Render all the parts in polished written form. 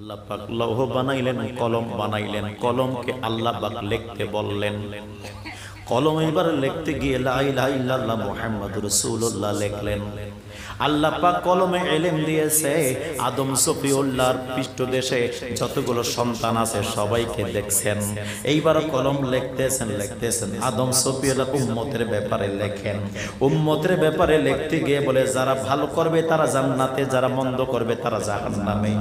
আল্লাহ পাক লৌহ বানাইলেন, কলম বানাইলেন, কলমকে আল্লাহ পাক লিখতে বললেন। কলম এবার লিখতে গিয়ে লা ইলাহা ইল্লাল্লাহ মুহাম্মাদুর রাসূলুল্লাহ লিখলেন। আল্লাহ পাক কলমে ইলম দিয়েছে। আদম সফিউল্লাহর পৃষ্ঠদেশে যতগুলো সন্তান আছে সবাইকে দেখছেন। এইবার কলম লিখতেছেন আদম সফিউল্লাহর উম্মতের ব্যাপারে লেখেন। উম্মতের ব্যাপারে লিখতে গিয়ে বলে যারা ভালো করবে তারা জান্নাতে, যারা মন্দ করবে তারা জাহান্নামে।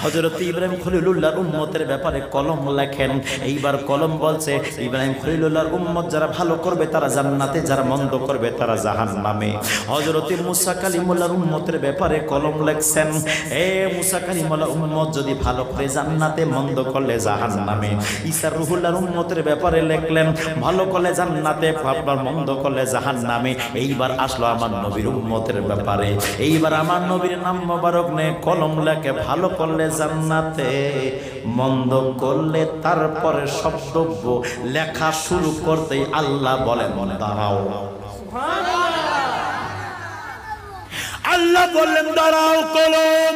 হযরত ইব্রাহিম খলিলুল্লাহর উম্মতের ব্যাপারে কলম লেখেন। এইবার কলম বলছে ইব্রাহিম খলিলুল্লাহর উম্মত যারা ভালো করবে তারা জান্নাতে, যারা মন্দ করবে তারা জাহান্নামে। হযরত মুসা কালিমুল্লাহর উম্মতের ব্যাপারে কলম লেখছেন, এ মুসা কালিমুল্লাহর উম্মত যদি ভালো করে জান্নাতে, মন্দ করলে জাহান্নামে। ঈসা রূহুল্লাহর উম্মতের ব্যাপারে লিখলেন ভালো করলে জান্নাতে, আপনার মন্দ করলে জাহান্নামে। এইবার আসলো আমার নবীর উম্মতের ব্যাপারে। এইবার আমার নবীর নাম মোবারক নে কলম লেখে ভালো করলে জান্নাতে, মন্দ করলে তারপরে শব্দব্য লেখা শুরু করতেই আল্লাহ বলেন দাঁড়াও। আল্লাহ বললেন দাঁড়াও কলম,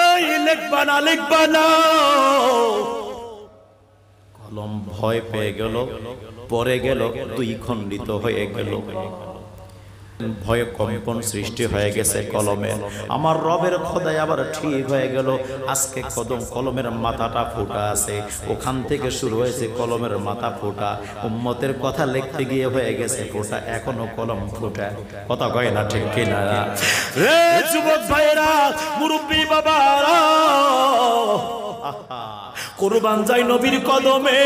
এই লিখবা না। কলম ভয় পেয়ে গেল, পড়ে গেল, দুই খণ্ডিত হয়ে গেল। ভয়ে কম্পন সৃষ্টি হয়ে গেছে কলমে। আমার রবের খোদাই আবার ঠিক হয়ে গেল। আজকে কলমের মাথাটা ফোটা আছে, ওখান থেকে শুরু হয়েছে কলমের মাথা ফোটা। উম্মতের কথা লিখতে গিয়ে হয়ে গেছে ফোটা, এখনো কলম ফোটা। কথা কয় না ঠিক কিনা রে যুবক ভাইরা, মুরব্বী বাবারা, কুরবান যাই নবীর কদমে।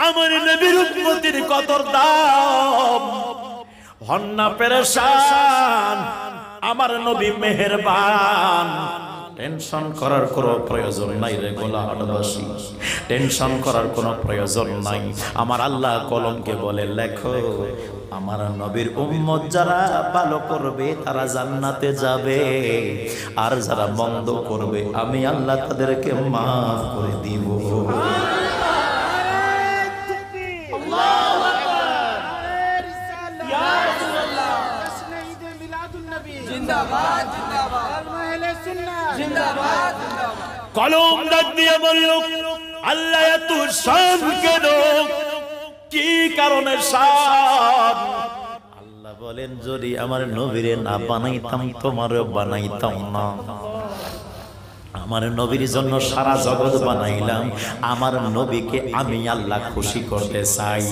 আমার নবীর উম্মতের কদর দাম, হন্না পেরেশান, আমার নবী মেহেরবান। টেনশন করার কোনো প্রয়োজন নাই রে গোলাহাটবাসী, টেনশন করার কোনো প্রয়োজন নাই। আমার আল্লাহ কলমকে বলে লেখো, আমার নবীর উম্মত যারা ভালো করবে তারা জান্নাতে যাবে, আর যারা মন্দ করবে আমি আল্লাহ তাদেরকে মাফ করে দিব। কলম ডাক দিয়ে বলল আল্লাহ এত শান কেন, কি কারণে শান? আল্লাহ বলেন যদি আমার নবীরে না বানাইতাম তোমারও বানাইতাম না। আমার নবীর জন্য সারা জগৎ বানাইলাম, আমার নবীকে আমি আল্লাহ খুশি করতে চাই।